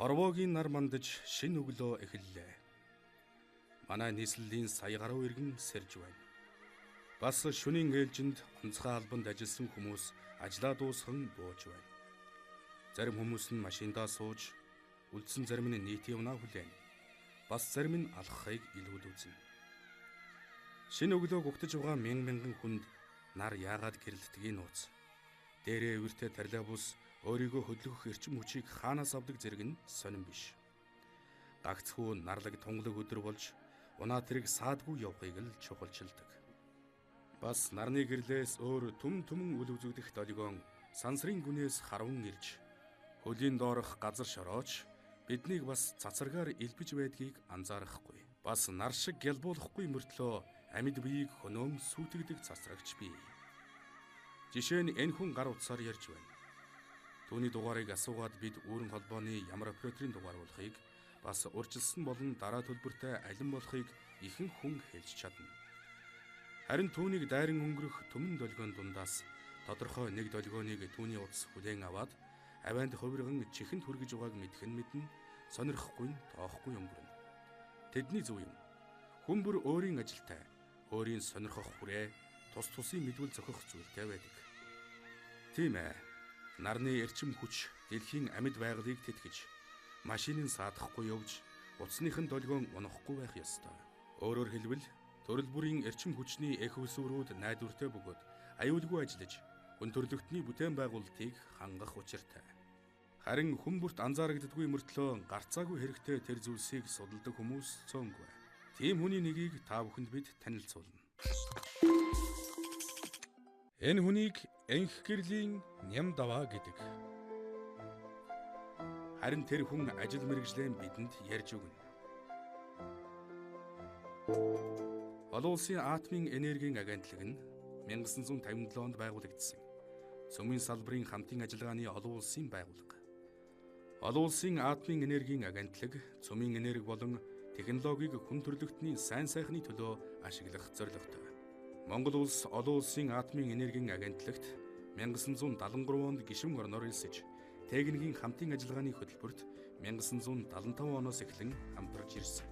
Орвоогийн нар мандаж шинэ өглөө эхэллээ. Манай нийслэлийн сая гаруй иргэн сэрж байна. Бас шөнийн ээлжинд онцгой албанд ажилласан хүмүүс ажлаа дуусган бууж байна. Зарим хүмүүс нь машиндаа сууж, үлдсэн зарим нь нийтийн унаа хүлээн. Бас зарим нь алхахыг илүүл үзнэ. Шинэ өглөө гугтаж байгаа мянган хүнд нар яагаад гэрэлтдгийг нууц. Дээрээ эвэртэй тарилаа бус өөрийгөө хөдөлгөх эрчим хүчийг хаанаас авдаг зэрэг нь сонирн биш. Гагцхүү нарлаг тунгалаг өдөр болж унаа тэрэг саадгүй явахыг л чухалчилдаг. Бас нарны гэрлээс өөр түмэн үл үзэгдэх долгион сансрын гүнээс харван ирж хөлийн доорох газар шорооч биднийг бас цацрагаар элбэж байдгийг анзаарахгүй. Бас нар шиг гялбуулахгүй мөртлөө амьд биеийг хөнөөн сүйтгэдэг цацрагч бий. Жишээ нь энэ хүн гар утсаар ярьж байна. Түүний дугаарыг асуугаад бид үүрэн холбооны ямар операторын дугаар болохыг бас урьдчилсан болон дараа төлбөртэй алин болохыг ихэнх хүн хэлж чадна. Харин түүнийг дайран өнгөрөх түмэн долгион дундаас тодорхой нэг долгионыг түүний утас хүлээн аваад авианд хувирган чихэнд хүргэж байгааг мэдэн сонирхгүй нь тоохгүй өнгөрнө. Тэдний зөв юм. Хүн бүр өөрийн ажилтай, өөрийн сонирхох хүрээ тус тусын мэдвэл зохих зүйлтэй байдаг. Тийм ээ. Нарны эрчим хүч дэлхийн амьд байгалыг тэтгэж, машиныг саадахгүй явж, утасныхын долгион унахгүй байх ёстой. Өөрөөр хэлбэл, төрөл бүрийн эрчим хүчний эх усүрүүд найдвартай бөгөөд аюулгүй ажиллаж, хүн төрөлхтний бүтээн байгуулалтыг хангах учиртай. Харин хүн бүрт анзаарагддаггүй мөртлөө гарцаагүй хэрэгтэй тэр зүйлсийг судалдаг хүмүүс цөөнгүй. Тийм хүний нэгийг та бүхэнд бид танилцуулна. Энэ хүнийг энх гэрлийн ням даваа гэдэг. Харин тэр хүн ажил мэргэжлэн бидэнд ярьж өгнө. Олон улсын атомын энергийн агентлаг нь 1957 онд байгуулагдсан. Цөмийн салбарын хамтын ажиллагааны олон улсын байгууллага. Олон улсын атомын энергийн агентлаг цөмийн энерги болон технологиг хүн төрөлхтний сайн сайхны төлөө ашиглах зорилготой. Монгол улс олон улсын атомын энергийн агентлагт 1973 онд гишүүн орноор элсэж, техникийн хамтын ажиллагааны хөтөлбөрт 1975 оноос эхлэн хамтарч ирсэн.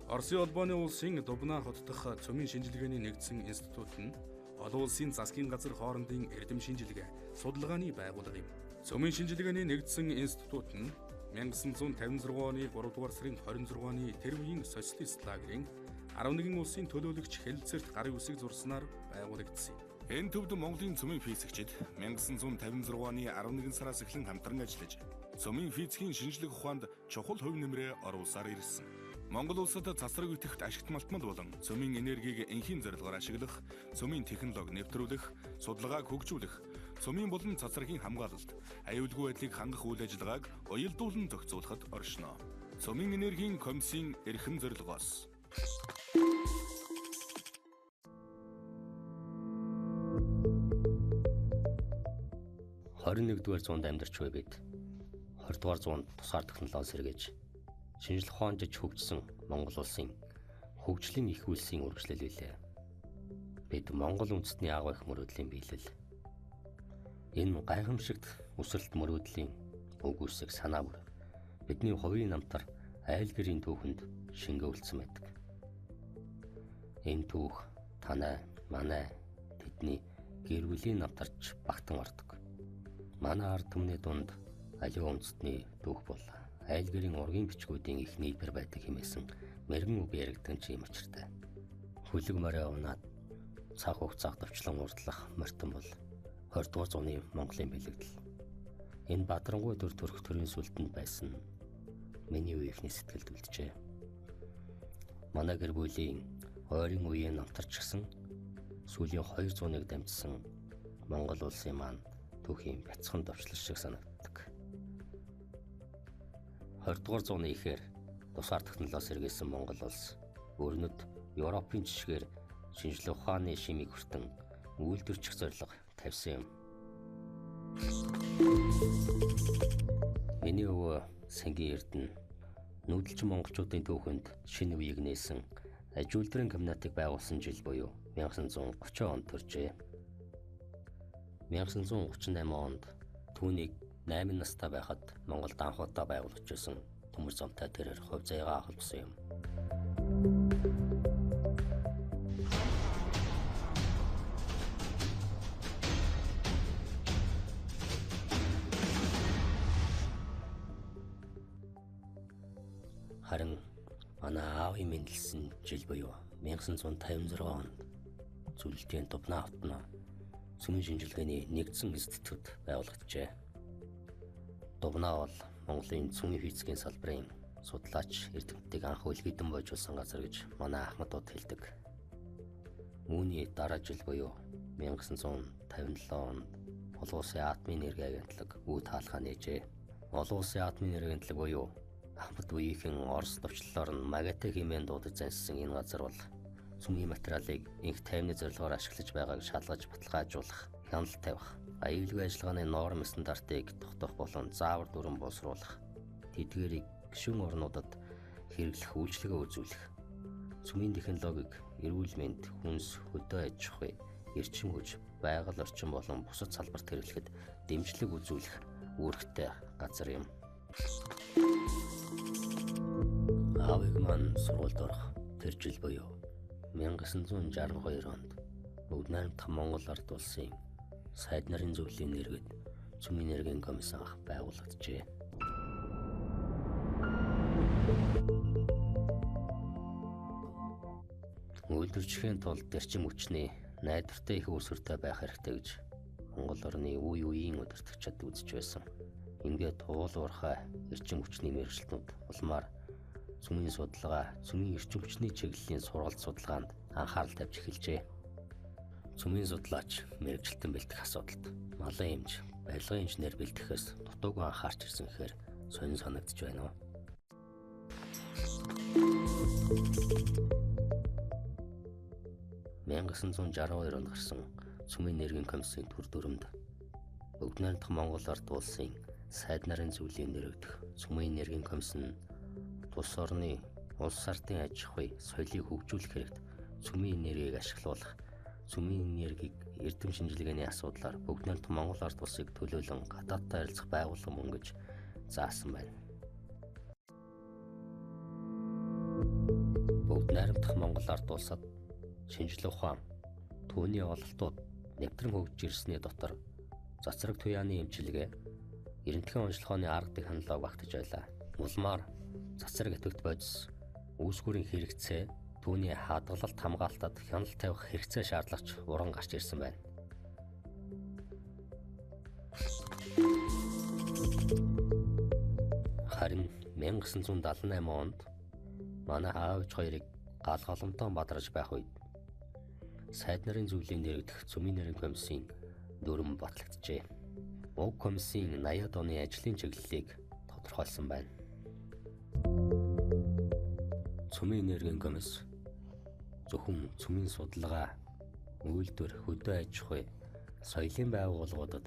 Оросын холбооны улсын Дубна хот дахь цөмийн шинжилгээний нэгдсэн институт нь олон улсын засгийн газар хоорондын эрдэм шинжилгээ, судалгааны байгууллага юм. Цөмийн шинжилгээний нэгдсэн институт нь 1956 оны 3 дугаар сарын 26-ны тэр үеийн социалист лагерын 11 улсын төлөөлөгч хэлэлцэрт гарын үсэг зурснаар байгуулагдсан. Энэ төвд Монголын цөмийн физикчид 1956 оны 11 сараас эхлэн хамтран ажиллаж, цөмийн физикийн шинжлэх ухаанд чухал хувь нэмрээ оруулсаар ирсэн. Монгол улсад цасраг үтгэхт ашигт малтмал болон цөмийн энергийг энхийн зорилгоор ашиглах, цөмийн технологи нэвтрүүлэх, судалгааг хөгжүүлэх, цөмийн болон цасрагийн хамгаалалт, аюулгүй байдлыг хангах үйл ажиллагааг уялдуулан зохицуулахад оршино. Цөмийн энергийн комиссийн эрхэм зорилгоос 21-р зуунд амьдарч буй бид 20-р зуунд тусгаар технологи сэргээж шинжлэх ухаанд хөгжсөн Монгол улсын хөгжлийн их үйлсийн үргэлжлэл билээ. Бид Монгол үндэстний аав их мөрөөдлийн биелэл. Энэ гайхамшигт өсөлт мөрөөдлийн өг үсэг санаа бүр бидний хувийн намтар айл гэрийн түүхэнд шингөөлсөн байдаг. Энэ түүх танай, манай, тэдний гэр бүлийн намтарч багтан ордог. Манай ард түмний дунд аливаа үндэстний түүх бол айл гэрийн ургийн бичгүүдийн их нийлбэр байдаг хэмээсэн мэрэгэн үг яригдсан ч юм учиртай. Хүлэг морой унаад цаг хугацааг давчлан урдлах морьтон бол 20-р зууны Монголын бэлэгдэл. Энэ бадрангуй төр төрх төрийн сүлтэнд байсан миний үеийнхний сэтгэлд үлджээ. Манай гэр бүлийн ойрын үеийн намтарчсан сүүлийн 200-ыг дамжсан Монгол улсын маань түүхийн бяцхан давчлал шиг санагддаг. 20-р зууны ихээр тусгаар технологи сэргээсэн Монгол улс өөрнөд Европын жишгээр шинжлэх ухааны шимийг хүртэн үйлдвэрчих зорилго тавьсан юм. Миний өвөө Сэнгийн Эрдэнэ нүүдэлчин монголчуудын түүхэнд шинэ үеийг нээсэн ажилтрын комбинатыг байгуулсан жил буюу 1930 онд төржээ. 1938 онд түүнийг 8 настай байхад Монголд анх удаа байгуулагдж байсан төмөр замтай тэрээр хувь заяагаа авсан юм. Харин манай аавын мэндэлсэн жил буюу 1956 онд зөвлөлтийн тупнаа автна Цөмийн шинжилгээний нэгдсэн институт байгуулагджээ. Дубнаа бол Монголын цөмийн физикийн салбарын судлаач эрдэмтдийг анх үлгийдэн бойжуулсан газар гэж манай ахмадууд хэлдэг. Үүний дараа жил буюу 1957 онд Олон улсын атомын энерги агентлаг үе таалгаа нээжээ. Олон улсын атомын энерги агентлаг буюу Ахмад үеийнхэн Орос төвчлөлөөр нь магнитик хэмээн дуудаж заншсан энэ газар бол цөмийн материалыг инх тайвны зорилгоор ашиглаж байгааг шалгаж баталгаажуулах, хяналт тавих, аюулгүй ажиллагааны норм стандартыг тогтоох болон заавар дүрэн боловсруулах, тэдгээрийг гишүүн орнуудад хэрэглэх үйлчлэгээ үзүүлэх, цөмийн технологиг эрүүл мэнд, хүнс, хөдөө аж ахуй, эрчим хүч, байгаль орчин болон бусад салбарт хэрэглэхэд дэмжлэг үзүүлэх үүрэгтэй газар юм. Аавыг маань сургуульд орох тэр жил буюу 1962 онд бүгд найрамдах Монгол ард улсын сайд нарын зөвлөлийн нэргэд Цөмийн энергийн комисс анх байгуулагджээ. Үйлдвэрчхийн тулд эрчим хүчний найдвартай их үүсвэртэй байх хэрэгтэй гэж Монгол орны үе үеийн удирдагчид үзэж байсан. Ингээд уулуурхай эрчим хүчний мэргэжилтнүүд улмаар цөмийн судалгаа, цөмийн эрчим хүчний чиглэлийн сургалт судалгаанд анхаарал тавьж эхэлжээ. Цөмийн судлаач мэргэжилтэн бэлтгэх асуудалд малын эмч, барилгын инженер бэлтгэхээс дутуугүй анхаарч ирсэн гэхээр сонин санагдаж байна уу? (1962 онд гарсан Цөмийн энергийн комиссийн төр дүрмд бүгд найрамдах Монгол ард улсын сайд нарын зөвлөлийн нэрэгдэх Цөмийн энергийн комисс нь улс орны улс ардын аж ахуй, соёлыг хөгжүүлэх хэрэгт цөмийн энергийг ашиглуулах, цөмийн энергийг эрдэм шинжилгээний асуудлаар бүгд найрамдах Монгол ард улсыг төлөөлөн гадаадтай харилцах байгууллага мөн гэж заасан байна. Бүгд найрамдах Монгол ард улсад шинжлэх ухаан, түүний ололтууд нэвтрэн хөгжиж ирсний дотор цацраг туяаны эмчилгээ, эрентхэн онцлогооны арга технологи багтаж байлаа. Улмаар цацраг идэвхт бодис, үүсгүүрийн хэрэгцээ, түүний хадгалалт хамгаалтад хяналт тавих хэрэгцээ шаардлагач уран гарч ирсэн байна. Харин 1978 онд манай аавч хоёрыг галгалантан бадарж байх үед сайд нарын зөвлөлийн нэрэгдэх Цөмийн энергийн комиссийн дүрм батлагджээ. Уг комиссийн 80-ад оны ажлын чиглэлийг тодорхойлсон байна. Цөмийн энергийн комисс зөвхөн цөмийн судалгаа, үйлдвэр, хөдөө аж ахуй, соёлын байгууллагуудад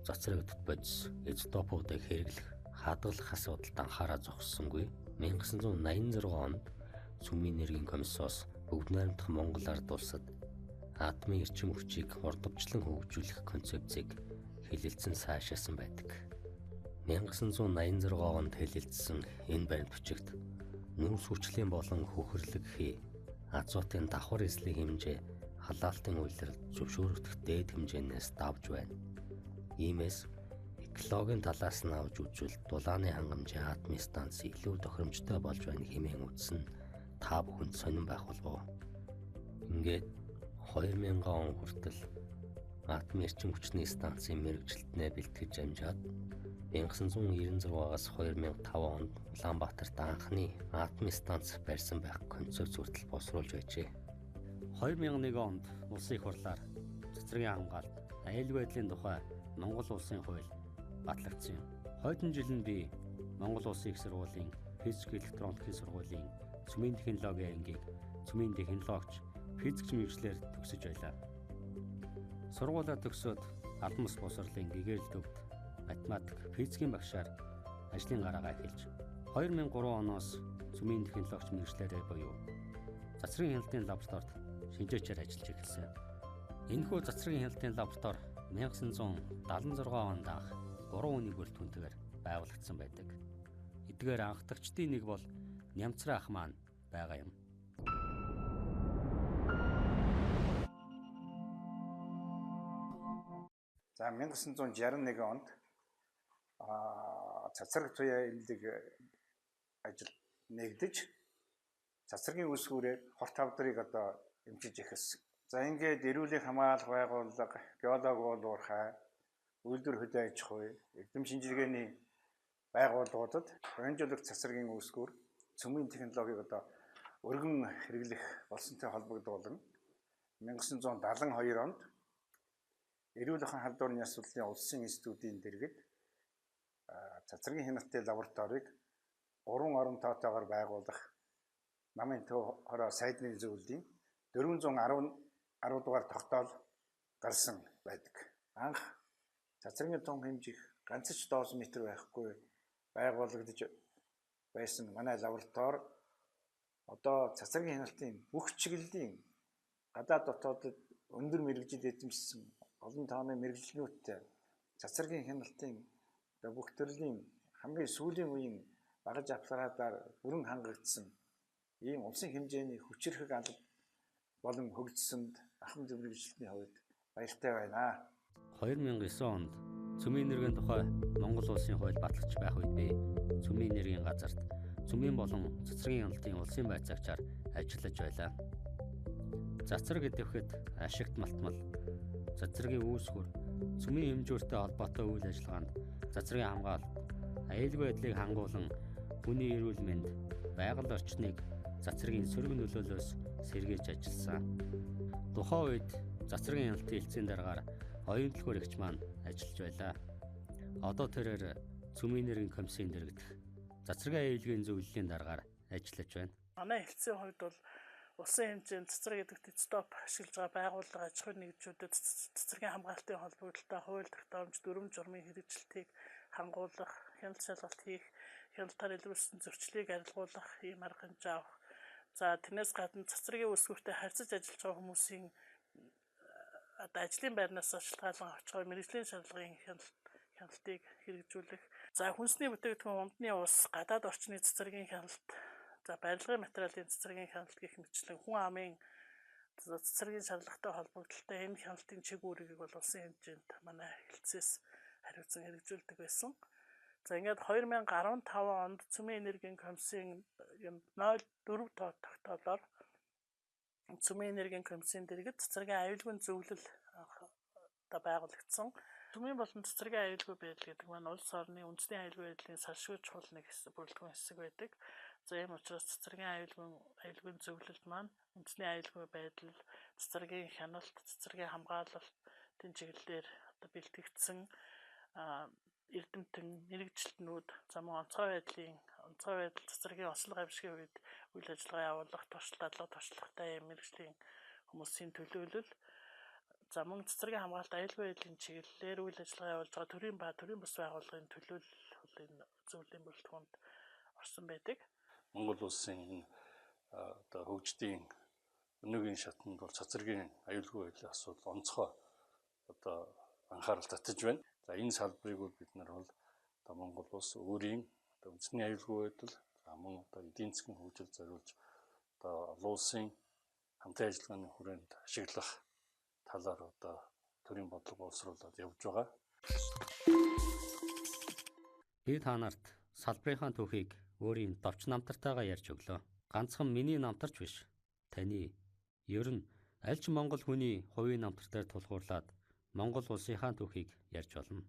цацраг идэвхт бодис, изотопуудыг хэрэглэх, хадгалах асуудалд анхаарал зогссонгүй. 1986 онд Цөмийн энергийн комиссоос бүгд найрамдах Монгол ард улсад атомын эрчим хүчийг урдвчлан хөгжүүлэх концепцийг хэлэлцэн сайшаасан байдаг. 1986 онд хэлэлцсэн энэ баримт бичигт нүүрс хүчлийн болон хөхөрлөгхий, азотын давхар эслийн хэмжээ халаалтын үйлрэлд зөвшөөрөгдөх дээд хэмжээнээс давж байна. Иймээс экологийн талаас нь авч үзвэл дулааны хангамжийн атомын станц илүү тохиромжтой болж байна хэмээн үзсэн та бүхэнд сонирн байх болов уу? Ингээд 2000 он хүртэл атомын эрчим хүчний станцын мэргэжилтнээ бэлтгэж амжаад 1996-аас 2005 онд Улаанбаатарт анхны атомын станц барьсан байх концепц хүртэл босруулж байжээ. 2001 онд улсын их хурлаар цэцэрлэгийн хамгаалалт, аюулгүй байдлын тухай Монгол улсын хууль батлагдсан юм. Хойдон жил нь би Монгол улсын их сургуулийн физик электроникийн сургуулийн цөмийн технологийн ангийг цөмийн технологич, физикч мэргэжлэр төгсөж байлаа. Сургуулаа төгсөөд албан ёс боловсролын гэгэрэл төвд математик, физикийн багшаар ажлын гараагаа эхэлж 2003 оноос цөмийн технологич мэргэжлэрээ буюу цацрын хяналтын лабораторид шинжээчээр ажиллаж эхэлсэн. Энэхүү цацрын хяналтын лаборатори 1976 онд анх 3 үнийг бүрэлдэхүүнтэйгээр байгуулагдсан байдаг. Эдгээр анхдагчдын нэг бол Нямцраа ах маань байгаа юм. За 1961 онд цацраг туяа элэг ажил нэгдэж цацрагийн үсгүүрээр хорт авдрыг одоо эмчиж эхэлсэн. За ингээд эрүүлийн хамгаалах байгууллага, геологи уулуурхай, үйлдвэр хөдөө аж ахуй, эрдэм шинжилгээний байгууллагуудад хонжуулах цацрагийн үсгүүр цөмийн технологиг одоо өргөн хэрэглэх болсонтой холбогдуулан 1972 онд эрүүл ахуйн халдварны асуудлын улсын институтийн дэргэд цацрагийн хяналтын лабораторийг 3 орон тоотойгоор байгуулах намын төв хороо сайдны зөвлөлийн 410 дугаар тогтоол гарсан байдаг. Анх цацрагийн том хэмжих ганц ч доош метр байхгүй байгуулагдаж байсан манай лаборатори одоо цацрагийн хяналтын бүх чиглэлийн гадаад дотоодод өндөр мэргэжил эзэмшсэн олон тооны мэргэжлнүүдтэй цацрагийн хяналтын бүх төрлийн хамгийн сүүлийн үеийн багаж аппаратаар бүрэн хангагдсан ийм улсын хэмжээний хүчирхэг алба болон хөгжсөнд ахын мэргэжилтний хувьд баяртай байна. 2009 онд Цөмийн нэргийн тухай Монгол улсын хууль батлагдж байх үед би Цөмийн нэргийн газарт Цөмийн болон цацрагийн хяналтын улсын байцаагчаар ажиллаж байлаа. Цацраг гэдэвхэд ашигт малтмал, цацрагийн үүсгэр, Цөмийн хэмжүүртэй холбоотой үйл ажиллагаанд цацрагийн хамгаалалт, аюулгүй байдлыг хангуулан хүний эрүүл мэнд, байгаль орчныг цацрагийн сөрөг нөлөөлөөс сэргийлж ажилласан. Тухайн үед цацрагийн хяналтын хэлтсийн дараагаар оюун төлхөөрөгч маань ажиллаж байлаа. Одоо тэрээр Цөмийн нэргийн комиссийн дэргэдэх цацрагийн аюулгүй зөвлөлийн дараагаар ажиллаж байна. Манай хэлтсийн хувьд бол улсын хэмжээнд цацраг гэдэгт стоп ашиглаж байгаа байгууллага аж ахуйн нэгжүүдэд цацрагийн хамгаалтын холбогдлолтой хууль тогтоомж дүрм журмын хэрэгжилтийг хангуулах, хяналт шалгалт хийх, хяналтаар илрүүлсэн зөрчлийг арилгуулах ийм арга хэмжээ авах. За тэрнээс гадна цацрагийн үсгүүртэй харьцаж ажиллаж байгаа хүмүүсийн одоо ажлын байрнаас шалтгаалan авч байгаа мэргэжлийн шаардлагын хяналтыг хэрэгжүүлэх. За хүнсний бүтээгдэхүүн умдны ус, гадаад орчны цацрагийн хяналт, за барилгын материалын цацрагийн хяналт гэх мэтлэн хүн амын цацрагийн шаардлагатай холбогдлолтой энэ хяналтын чиг үүргийг бол улсын хэмжээнд манай хэлтсээс хариуцсан хэрэгжүүлдэг байсан. За ингээд 2015 онд Цөмийн энергийн комиссийн 04 тогтоолоор Цөмийн энергийн комиссийн дэргэд цацрагийн аюулгүй зөвлөл одоо байгуулагдсан. Цөмийн болон цацрагийн аюулгүй байдал гэдэг маань улс орны үндэсний аюулгүй байдлын салшгүй чухал нэг бүрэлдэхүүн хэсэг байдаг. За ийм учраас цацрагийн аюулгүй зөвлөлд маань үндэсний аюулгүй байдал, цацрагийн хяналт, цацрагийн хамгаалалтын чиглэлээр одоо бэлтгэгдсэн эрдэмтэн мэргэжилтнүүд за мөн онцгой байдал цацрагийн ослог авшигын үед үйл ажиллагаа явуулах, туршлагатай ийм мэргэжлийн хүмүүсийн төлөөлөл за мөн цацрагийн хамгаалалт аюулгүй байдлын чиглэлээр үйл ажиллагаа явуулж байгаа төрийн бас байгууллагын төлөөлөл энэ зөвлөлийн бүрэлдэхүүнд орсон байдаг. Монгол улсын энэ одоо хөгжлийн өнөөгийн шатнд бол цацрагийн аюулгүй байдлын асуудал онцгой одоо анхаарал татаж байна. За энэ салбарыг бид нар бол одоо Монгол улс өөрийн одоо үндэсний аюулгүй байдал мөн одоо эдийн засгийн хөгжил зориулж одоо олон улсын хамтын ажиллагааны хүрээнд ашиглах талаар одоо төрийн бодлого боловсруулаад явж байгаа. Би та нарт салбарынхаа түүхийг өөрийн давч намтартайгаа ярьж өглөө. Ганцхан миний намтарч биш. Таны ер нь аль ч Монгол хүний хувийн намтар дээр тулгуурлаад Монгол улсынхаа түүхийг ярьж болно.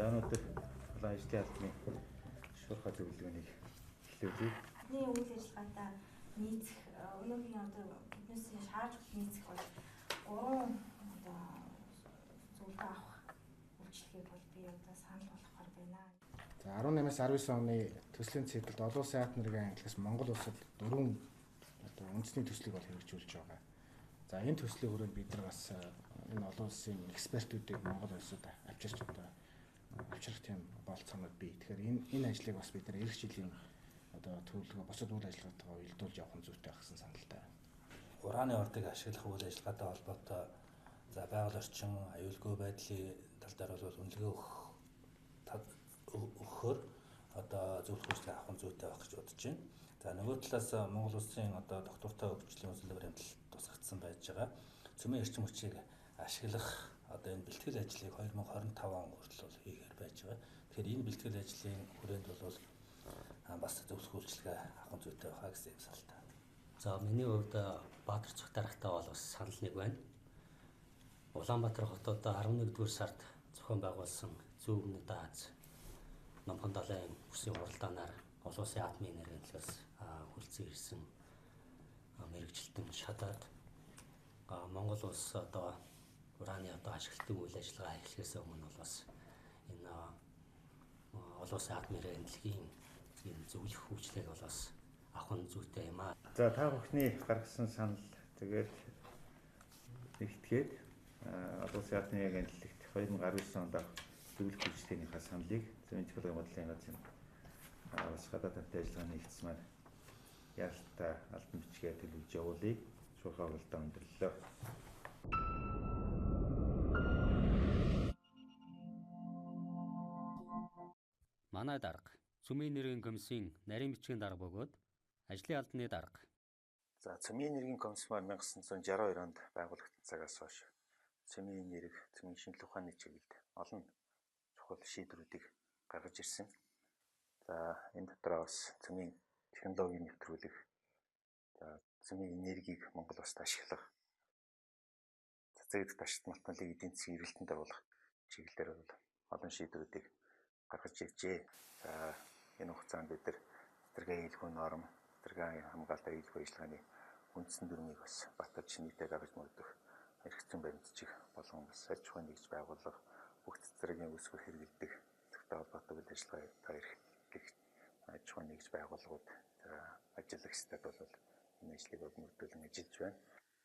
За өнөөдөр ажлын албаны шуурхай зөвлөгөөнийг эхлүүлье. Бидний үйл ажиллагаатай нийцэх өнөөгийн одоо биднээс шаардж нийцэх бол 3 одоо зөвлөгөө авах үйлчлэгийг бол би одоо санал болгохоор байна. За 18-аас 19 оны төслийн цэцэрлэгт олон улсын хаад нэрийн ангиллаас Монгол улсад 4 одоо үндэсний төслийг бол хэрэгжүүлж байгаа. За энэ төслийн хүрээнд бид нар бас энэ олон улсын экспертүүдийг Монгол улсад авчирч одоо авчрах тийм болцоонууд бий. Тэгэхээр энэ ажлыг бас бид нар эх жилийн одоо төлөвлөгөө бусад үйл ажиллагаатайгаа уялдуулж явах нь зүйтэй гэсэн саналтай байна. Ураны ордыг ашиглах үйл ажиллагаатай холбоотой за байгаль орчин, аюулгүй байдлын тал дээр бол үнэлгээ өгөхөөр одоо зөвлөх үйлчлэг авах нь зүйтэй байх гэж бодож байна. За нөгөө талаас Монгол улсын одоо доктортой хөгжлийн үзэл баримтал тусгагдсан байж байгаа. Цөмийн эрчим хүчийг ашиглах одоо энэ бэлтгэл ажлыг 2025 он хүртэл хийхээр байж байгаа. Тэгэхээр энэ бэлтгэл ажлын хүрээнд бол бас зөвлөх үйлчлэгээ авах зүйтэй байхаа гэсэн саналтай. За миний хувьд Баатар цог дарагтай бол бас санал нэг байна. Улаанбаатар хотод 11-р сард зохион байгуулсан Зөв Өмнөд Аз номхон далайн үсгийн хуралдаанаар олон улсын атомын энергиээс хүлцэн ирсэн мэргэжилтэн шатаад Монгол улс одоо ураны одоо ашиглалтын үйл ажиллагаа эхлэхээс өмнө бол бас энэ олон улсын атомын энергийн энэ зөвлөх хүчлэгийг бол бас авах нь зүйтэй юм аа. За та бүхний гаргасан санал тэгээд нэгтгээд олон улсын атомын агентлагт 2019 онд зөвлөх хүчлэгийнхаа саналыг Цөмийн технологийн бодлогын газрын бас гадаад хамтын ажиллагааны нэгдсэн маань яалтаа албан бичгээр төлөвлөж явуулъя. Шуурхай уралдаан өндөрлөө. Манай дарга Цөмийн нэрийн комиссийн нарийн бичгийн дарга бөгөөд ажлын албаны дарга. За Цөмийн нэрийн комиссмаар 1962 онд байгуулагдсан цагаас хойш Цөмийн нэрийг Цөмийн шинжилгээ ухааны чиглэлд олон чухал шийдвэрүүдийг гаргаж ирсэн. За энэ дотроо бас Цөмийн технологийн нэвтрүүлэх, Цөмийн энергийг Монгол улсад ашиглах, цэцэг ташид малтмалыг эдийн засгийн эргэлтэнд оруулах чиглэлээр бол олон шийдвэрүүдийг гаргаж иржээ. За энэ хугацаанд бид нар цэцэргийн аюулгүй норм, цэцэргийн хамгаалалт аюулгүй ажиллагааны үндсэн дүрмийг бас баталж нийтэд гаргаж мөрдөх хэрэгцээ баримтчиг болгон бас аж ахуйн нэгж байгуулах, бүх цэцэргийн үсгээр хэрэгэлдэг зөвхөн холбоотой үйл ажиллагаа эрхлэх аж ахуйн нэгж байгууллагууд ажиллах хэвээр бол энэ ажлыг мөрдүүлэн ажиллаж байна.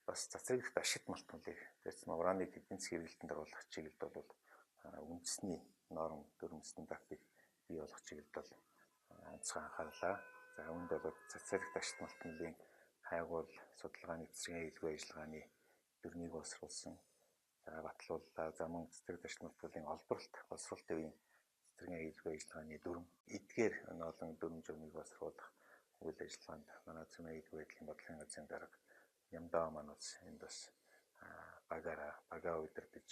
Бас цэцэг ташид малтмалыг тэрс ураныг эдийн засгийн эргэлтэнд оруулах чиглэлд бол үндэсний норм дүрм стандартыг бий болгох чиглэлд бол онцгой анхаарлаа. За үүнд бол цэцэг ташид малтмалын хайгуул судалгааны цэцэргийн аюулгүй ажиллагааны дүрмийг боловсруулсан. За батлууллаа. За мөн цэцэг ташид малтмалын олборлолт боловсруулалтын үеийн цэцэргийн аюулгүй ажиллагааны дүрм эдгээр олон дүрм журмыг боловсруулах үйл ажиллагаанд манай Цөмийн аюулгүй байдлын бодлогын газрын дарга Ямдаа маань бас энд бас багаа удирдах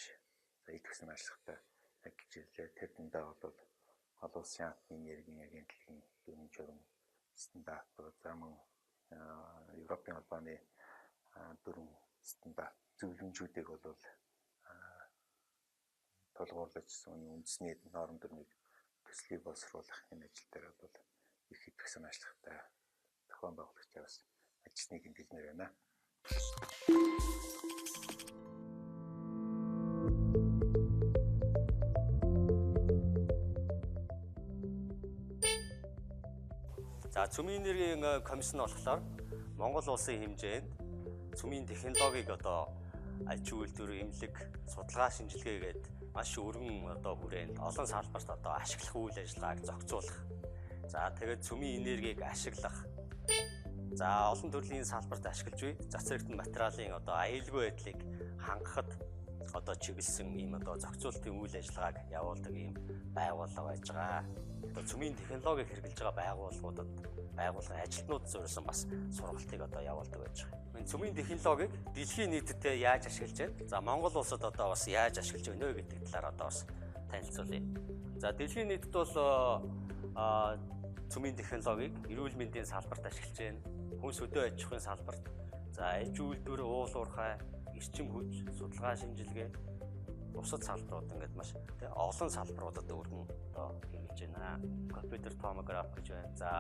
идэвхсэн ажиллагаатай ажиллаж ирлээ. Тэр дэндээ бол олон улсын атомын энергийн агентлагийн дүрм журм стандарт за мөн Европын холбооны дүрм стандарт зөвлөмжүүдийг бол тулгуурлаж үндэсний норм дүрмийг төслийг боловсруулах энэ ажил дээр бол их идэвхсэн ажиллагаатай зохион байгуулагч бас ажилтныг хэлмээр байна. За Цөмийн энергийн комисс нь болохоор Монгол улсын хэмжээнд цөмийн технологиг одоо аж үйлдвэр, эмнэлэг, судалгаа, шинжилгээгээд маш өргөн одоо хүрээнд олон салбарт одоо ашиглах үйл ажиллагааг зохицуулах. За тэгээд цөмийн энергийг ашиглах. За олон төрлийн салбарт ашиглаж буй цацрагтан материалын одоо аюулгүй байдлыг хангахад одоо чиглэсэн ийм одоо зохицуулалтын үйл ажиллагааг явуулдаг ийм байгууллага байж байгаа. Одоо цөмийн технологиг хэрэгжилж байгаа байгууллагуудад байгууллагын ажилтнууд зориулсан бас сургалтыг одоо явуулдаг байж байгаа. Энэ цөмийн технологиг дэлхийн нийтэд яаж ашиглаж байна? За Монгол улсад одоо бас яаж ашиглаж байна вэ гэдэг талаар одоо бас танилцуулъя. За дэлхийн нийтэд бол цөмийн технологиг эрүүл мэндийн салбарт ашиглаж байна. Хүнс хөдөө аж ахуйн салбарт, за аж үйлдвэр, уул уурхай, эрчим хүч, судалгаа, шинжилгээ, бусад салбарууд ингээд маш олон салбаруудад өргөн одоо хэрэгжиж байна. компьютер томограф гэж байна. За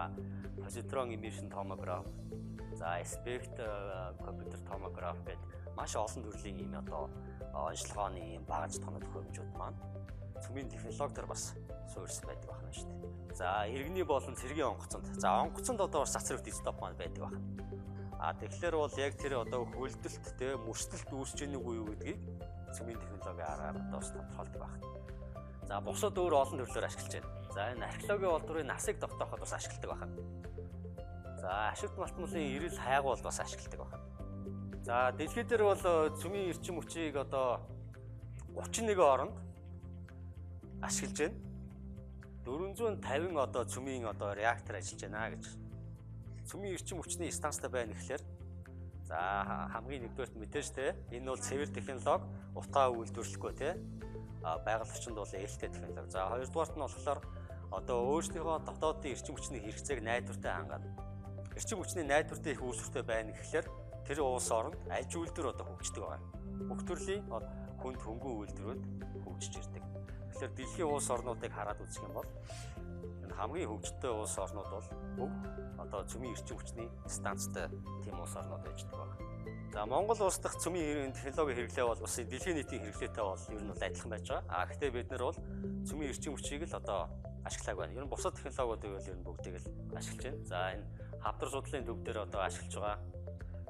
позитрон имижн томограф, за спект компьютер томограф гэдэг маш олон төрлийн ийм одоо онцлогооны ийм багаж тоног төхөөрөмжүүд маань цөмийн технологиор бас суурьсан байдаг байна шүү дээ. За иргэний болон цэргийн онгоцонд. За онгоцонд одоо сацрагт дистоп маань байдаг байна. Тэгэхээр бол яг тэр одоо хөлдөлт те мөсдөлт үүсэж гэнэ үгүй юу гэдгийг цөмийн технологийн аргаар одоо тодорхойлдог байна. За бусад өөр олон төрлөөр ашиглаж байна. За энэ археологийн олдрын насыг тогтооход бас ашигладаг байна. За ашигт малтмуулын эрэл хайгуул бас ашигладаг байна. За дэлхийд дээр бол цөмийн эрчим хүчийг одоо 31 оронд ашиглаж байна. 450 одоо цөмийн одоо реактор ажиллаж байна гэж. Цөмийн эрчим хүчний станцтай байна гэхлээр за хамгийн нэгдүгээрт мэдээж те энэ бол цэвэр технологи, утгаа үйлдвэрлэхгүй те байгаль орчинд бол ээлтэй технологи. За хоёрдугаарт нь болохоор одоо өөрсдийнхөө дотоодын эрчим хүчний хэрэгцээг найдвартай хангаад эрчим хүчний найдвартай их үүсвэртэй байна гэхлээр тэр улс оронд аж үйлдвэр одоо хөгждөг байна. Бүх төрлийн хүнд хөнгөн үйлдвэрүүд хөгжиж ирдэг. Тэгэхээр дэлхийн улс орнуудыг хараад үзэх юм бол энэ хамгийн хөгжөлтэй улс орнууд бол бүгд одоо цөмийн эрчим хүчний станцтай тийм улс орнууд байж байгаа. За Монгол улс дахь цөмийн технологи хэрэглээ бол бас дэлхийн нийтийн хэрэглээтэй бол ер нь бол адилхан байж байгаа. Гэхдээ бид нар бол цөмийн эрчим хүчийг л одоо ашиглааг байна. Ер нь бусад технологиудыг бол ер нь бүгдийг л ашиглаж байна. За энэ хавдар судлалын төв дээр одоо ашиглаж байгаа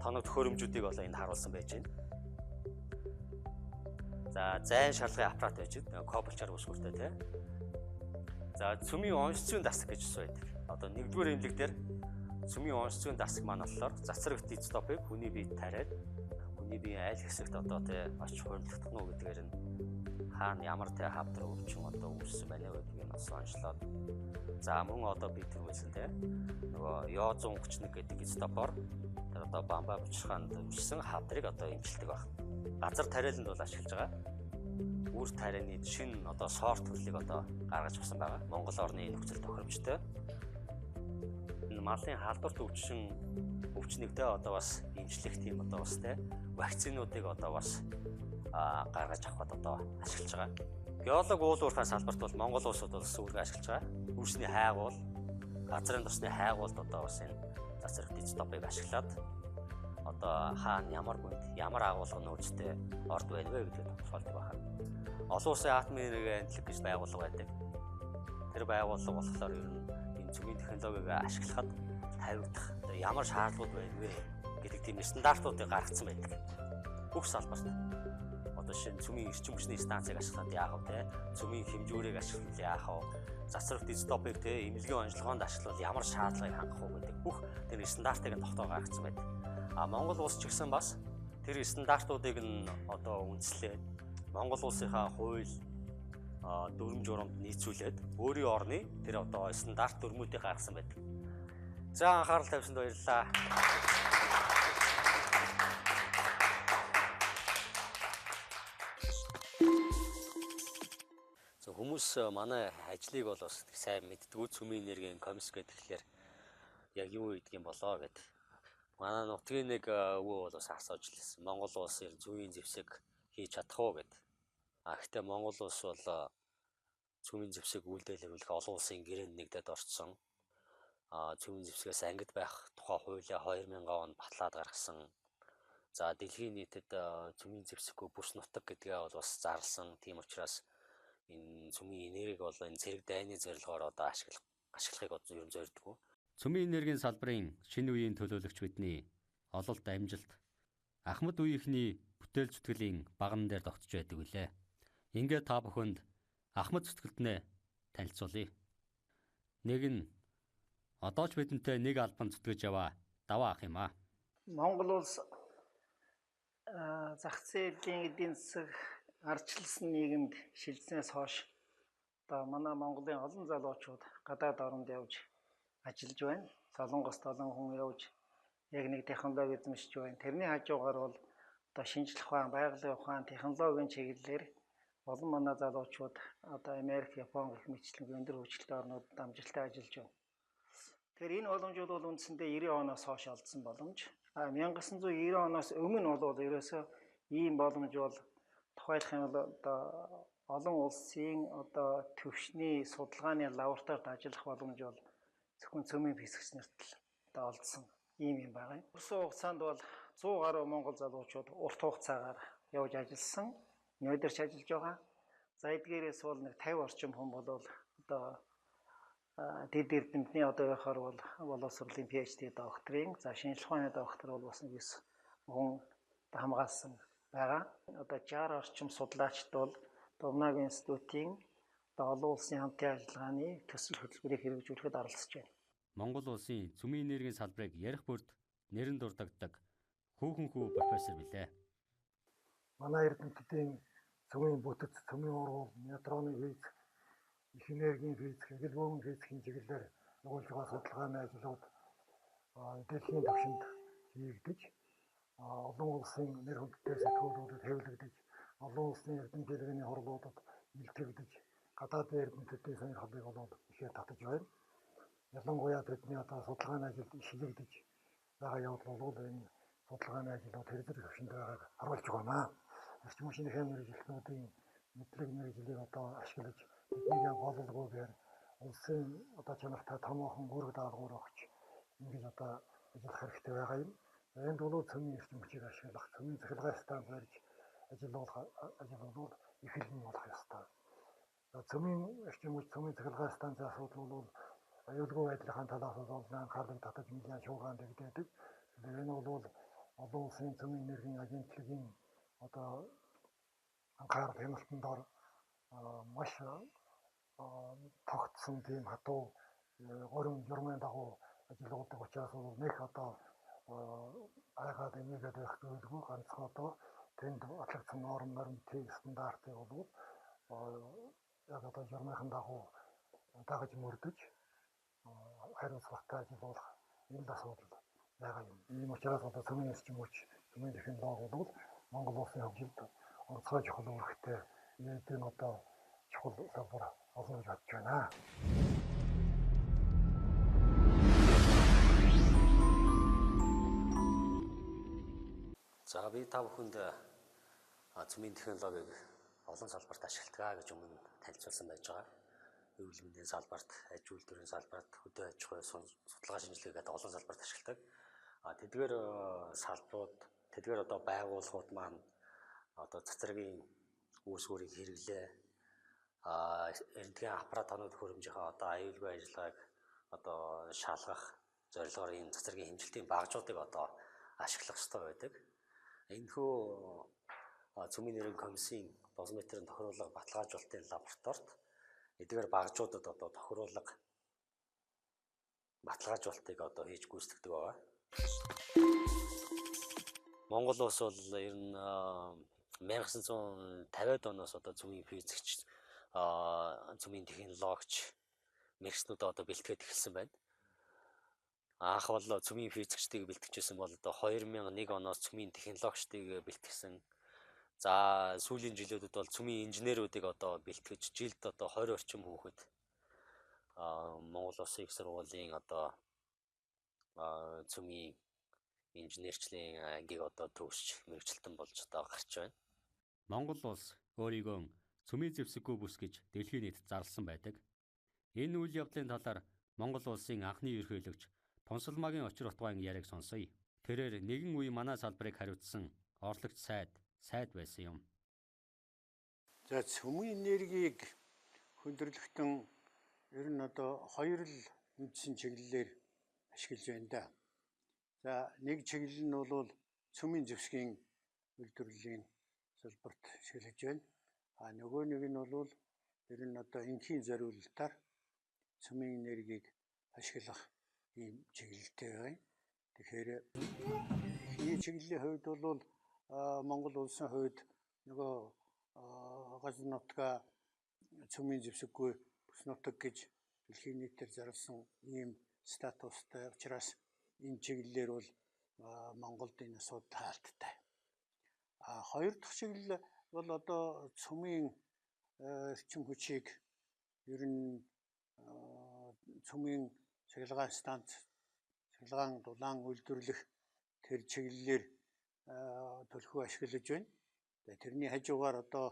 тоног төхөөрөмжүүдийг бол энд харуулсан байж байна. За зайн шалгын аппарат байж байна. Кобалчаар үсгүүртэй тийм. За цөмийн онц зүйн дасаг гэж байдаг. Одоо нэгдүгээр эмнэлэг дээр цөмийн онц зүйн дасаг маань болохоор цацрагт дистопыг хүний биед тариад хүний биеийн айл хэсэгт одоо тийм очиж хуримтлагдах нь гэдгээр нь хаана ямар тийм хавдар өвчин одоо үүссэн байна вэ гэдгийг нь онцлоод за мөн одоо бид тэр үйлсэн тийм нөгөө Йо 131 гэдэг дистопоор тэр одоо бамбаа булчирхаанд үүссэн хавдрыг одоо эмчилдэг байна. Газар тариаланд бол ашиглаж байгаа. Үр тарианы шинэ одоо сорт төрлийг одоо гаргаж авсан байгаа. Монгол орны нөхцөл тохиромжтой. Энэ малын халдварт өвчнөгдөө одоо бас эмчлэх тийм одоо бас те вакцинуудыг одоо бас гаргаж авахд одоо ашиглаж байгаа. Геолог уул уурхай салбарт бол Монгол улсууд бол үүрэг ашиглаж байгаа. Үүсний хайгуул, газрын тосны хайгуулд одоо бас энэ засрах дистопыг ашиглаад одоо хаана ямар хүнд ямар агуулга нөөцтэй орд байна вэ гэдгийг тодорхойлдог байна. Олон улсын атомын энерги гэж байгууллага байдаг. Тэр байгууллага болохоор ер нь энэ цөмийн технологиг ашиглахад тавигдах ямар шаардлагууд байна вэ гэдэг тийм стандартуудыг гаргацсан байдаг. Бүх салбарт. Одоо шинэ цөмийн эрчим хүчний станцыг ашиглаад яах вэ? Цөмийн хэмжүүрийг ашиглах яах вэ? Засрах дистопыг те эмнэлгийн онцлогоонд ашиглавал ямар шаардлагыг хангах вэ гэдэг бүх тэр стандартыг тогтоог гаргацсан байдаг. Монгол улс ч гэсэн бас тэр стандартуудыг нь одоо үндэслээд Монгол улсынхаа хууль дүрм журамд нийцүүлээд өөрийн орны тэр одоо стандарт дүрмүүдийг гаргасан байдаг. За анхаарал тавьсанд баярлалаа. Хүмүүс манай ажлыг бол бас сайн мэддэггүй цөмийн энергийн комисс гэхэлэр яг юу гэдэг юм болоо гэд. Манай нутгийн нэг өвөө бол бас асууж лээсэн. Монгол улс ер нь цөмийн зэвсэг хийж чадах уу гэд. Гэхдээ Монгол улс бол цөмийн зэвсэг үйлдвэрлэх олон улсын гэрээнд нэгдээд орцсон. Цөмийн зэвсгээс ангид байх тухай хуулиа 2000 онд батлаад гаргасан. За дэлхийн нийтэд цөмийн зэвсэггүй бүс нутаг гэдгээ бол бас зарласан. Тийм учраас энэ цөмийн энергийг бол энэ цэрэг дайны зорилгоор одоо ашиглахыг одоо ер нь зорддог. Цөмийн энергийн салбарын шинэ үеийн төлөөлөгч бидний ололт амжилт Ахмад үеийнхний бүтээл зүтгэлийн баган дээр тогтж байдаг үлээ. Ингээд та бүхэнд Ахмад зүтгэлтнээ танилцуулъя. Нэг нь одоо ч бидэнтэй нэг албан зүтгэж яваа даваа ах юм аа. Монгол улс зах зээлийн эдийн засаг ардчилсан нийгэмд шилжснээс хойш одоо манай Монголын олон залуучууд гадаад оронд явж ажиллаж байна. Солонгост олон хүн явж яг нэг технологи эзэмшиж байна. Тэрний хажуугаар бол одоо шинжлэх ухаан, байгалийн ухаан, технологийн чиглэлээр олон манай залуучууд одоо Америк, Япон гэх мэтлэн өндөр хөгжилтэй орнуудад амжилттай ажиллаж байна. Тэгэхээр энэ боломжууд бол үндсэндээ 90 оноос хойш олдсон боломж. 1990 оноос өмнө бол ерөөсөө ийм боломж бол тухайлах юм бол одоо олон улсын одоо төвшний судалгааны лабораторид ажиллах боломж бол зөвхөн цөмийн физикч нарт л одоо олдсон ийм юм байгаа юм. Өнгөрсөн хугацаанд бол 100 гаруй монгол залуучууд урт хугацаагаар явж ажилласан, өнөөдөр ч ажиллаж байгаа. За эдгээрээс бол нэг 50 орчим хүн бол одоо дэд эрдэмтний одоогийнхоор бол боловсролын PhD докторийн, за шинжлэх ухааны доктор бол бас нэг 9 хүн хамгаалсан байгаа. Одоо 60 орчим судлаачд бол MNB институтийн олон улсын хамтын ажиллагааны төсөл хөтөлбөрийг хэрэгжүүлэхэд оролцож байна. Монгол улсын цөмийн энергийн салбарыг ярих бүрд нэрэн дурддаг хүүхэн хүү профессор билээ. Манай эрдэмтдийн цөмийн бүтэц, цөмийн ургуул, нейтроны физик, их энергийн физик, эгэлбөмбөгийн физикийн чиглэлээр явуулж байгаа судалгааны ажлууд дэлхийн түвшинд хийгдэж, олон улсын нэр хүндтэй сэтгүүлүүдэд хэвлэгдэж, олон улсын эрдэм жиргэний хурлуудад илтгэгдэж, гадаадын эрдэмтдийн сонирхлыг болоод ихээр татаж байна. Ялангуяа бидний одоо судалгааны ажилд ишилэгдэж байгаа явдал бол энэ судалгааны ажлууд хэрэгжих төвшөнд байгааг харуулж байна. Эрчим хүчний мэргэжилтнүүдийн мэдлэг мэргэжлийг одоо ашиглаж биднийг голлогоогоор улсын одоо чанартай томоохон үүрэг даалгавар өгч ингэж одоо ажиллах хэрэгтэй байгаа юм. Энд бол цөмийн эрчим хүчийг ашиглах, цөмийн цахилгаан станц барьж ажиллах их л юм болох ёстой. Цөмийн эрчим хүч, цөмийн цахилгаан станцын асуудал бол аюулгүй байдлын талаас бол анхаарлыг татаж нэлээд шуугаан дэгдээдэг. Энэ бол олон улсын цөмийн энергийн агентлагийн одоо анхаарал хяналтанд ор маш тогтсон тийм хатуу гурван журмын дагуу ажилладаг учраас нэг одоо айгаад эмээгээд байх зүйлгүй ганцхан одоо тэнд батлагдсан норм стандартыг бол яг одоо журмынхан дагуу дагаж мөрдөж хариуцлагатай ажиллах энэ асуудал байгаа юм. Ийм учраас одоо цөмийн эрчим хүч, цөмийн технологи бол Монгол улсын хөгжилд онцгой чухал үүрэгтэй энэ одоо чухал салбар олон гэж бодож байна. За би та бүхэнд цөмийн технологиг олон салбарт ашигладаг гэж өмнө танилцуулсан байж байгаа. Эрүүл мэндийн салбарт, аж үйлдвэрийн салбарт, хөдөө аж ахуй, судалгаа шинжилгээ гэдэг олон салбарт ашигладаг. Тэдгээр салбарууд, тэдгээр одоо байгууллагууд маань одоо цацрагийн үүсвэрийг хэрэглээ. Эрдэнэгийн аппаратууд хөрөмжийнхаа одоо аюулгүй ажиллагааг одоо шалгах зорилгоор энэ цацрагийн хэмжилтийн багжуудыг одоо ашиглах ёстой байдаг. Энэхүү цөмийн нэрийн комиссийн дозметрийн тохируулга баталгаажуулалтын лабораторид эдгээр багжуудад одоо тохируулга баталгаажуулалтыг одоо хийж гүйцэтгэдэг байгаа. Монгол улс бол ер нь 1950-ад оноос одоо цөмийн физикч, цөмийн технологич мэргэжлүүд одоо бэлтгээд эхэлсэн байна. Анх бол цөмийн физикчдийг бэлтгэжсэн бол одоо 2001 оноос цөмийн технологичдыг бэлтгэсэн. За сүүлийн жилүүдэд бол цөмийн инженерүүдийг одоо бэлтгэж жилд одоо 20 орчим хүүхэд Монгол Улсын их сургуулийн одоо цөмийн инженерчлийн ангийг одоо төгсч мэргэжилтэн болж одоо гарч байна. Монгол улс өөрийгөө цөмийн зэвсэггүй бүс гэж дэлхийн нийтэд зарласан байдаг. Энэ үйл явдлын талаар Монгол улсын анхны ерөнхийлөгч Тунсалмаагийн очир утгаан яриаг сонсъё. Тэрээр нэгэн үе манай салбарыг хариуцсан орлогч сайд байсан юм. За цөмийн энергийг хөндөрлөختөн ер нь одоо хоёр л үндсэн чиглэлээр ашиглаж байна да. За нэг чиглэл нь бол цөмийн зэвсгийн үйлдвэрлэлийн салбарт ашиглаж байна. Нөгөө нэг нь бол ер нь одоо энхийн зориулалтаар цөмийн энергийг ашиглах ийм чиглэлтэй байна. Тэгэхээр энэ чиглэлийн хувьд бол Монгол улсын хувьд нөгөө газ нутгаа цөмийн зэвсэггүй бүс нутаг гэж дэлхийн нийтээр зарласан ийм статустай учраас энэ чиглэлээр бол Монголд энэ асуудал хаалттай. Хоёр дахь чиглэл бол одоо цөмийн эрчим хүчийг ер нь цөмийн цахилгаан станц, цахилгаан дулаан үйлдвэрлэх тэр чиглэлээр төлхөө ашиглаж байна. Тэрний хажуугаар одоо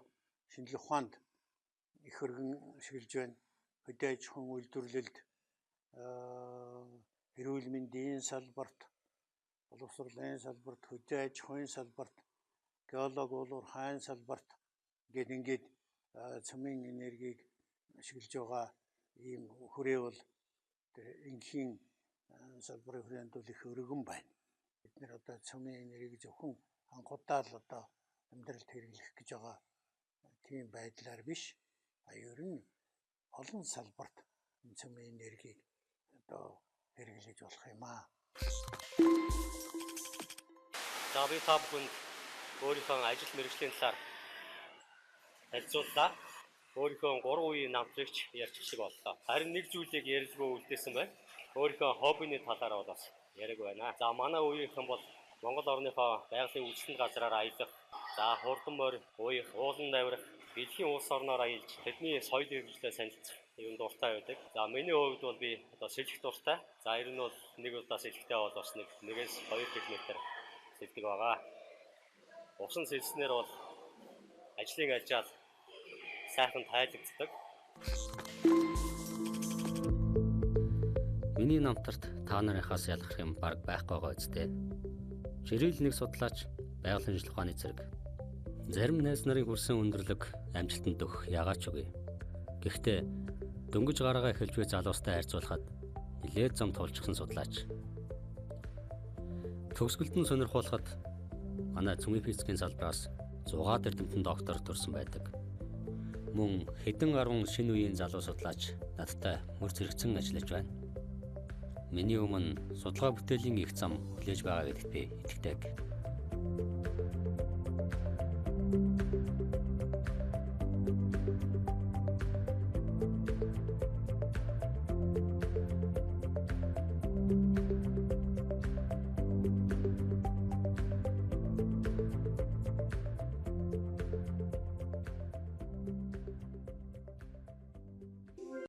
шинжлэх ухаанд их өргөн ашиглаж байна. Хөдөө аж ахуйн үйлдвэрлэлд, эрүүл мэндийн салбарт, боловсролын салбарт, хөдөө аж ахуйн салбарт, геологи уулуур хаан салбарт ингээд цөмийн энергийг ашиглаж байгаа ийм хүрээ бол энгийн салбарын хүрээнд бол их өргөн байна. Бид нэр одоо цөмийн энергийг зөвхөн анхудаа л одоо амьдралд хэрэглэх гэж байгаа тийм байдлаар биш, ер нь олон салбарт цөмийн энергийг одоо хэрэглэж болох юм аа. За би та бүхэнд өөрийнхөө ажил мэргэжлийн талаар танилцууллаа. Өөрийнхөө 3 үеийн намтрагч ярьчих шиг боллоо. Харин нэг зүйлийг ярилцгүй үлдээсэн байна. Өөрийнхөө хоббины талаар бол бас яриг байна. За манай үеийнхэн бол Монгол орныхоо байгалийн үйлчлэн газраар аялах, за хурдан морь уух, уулан наврах, дэлхийн улс орноор аялж тэдний соёл иргэншлээ санилцах юм дуртай байдаг. За миний хувьд бол би одоо сэлэх дуртай. За ер нь бол нэг удаа сэлэхдээ бол бас 1-2 км сэлдэг байгаа. Усан сэлснээр бол ажлын альжаал сайхан тайлбарладаг. Миний намтарт та нарынхаас ялгах юм баг байхгүй байгаа үстэй. Жирэл нэг судлаач байгалийн шинжилгээ ухааны зэрэг. Зарим найз нарын хүрсэн өндөрлөг амжилтанд өгөх яагаад ч үгүй. Гэхдээ дөнгөж гараагаа эхэлж буй залуустай харьцуулахад нэлээд зам тулчихсан судлаач. Төгсгөлтөнд сонирхуулахад манай цөмийн физикийн салбараас 6 эрдэмтэн доктор төрсэн байдаг. Мөн хэдэн 10 шинэ үеийн залуу судлаач надтай мөр зэрэгцэн ажиллаж байна. Миний өмнө судалгаа бүтээлийн их зам хүлээж байгаа гэдэгт би итгэдэг.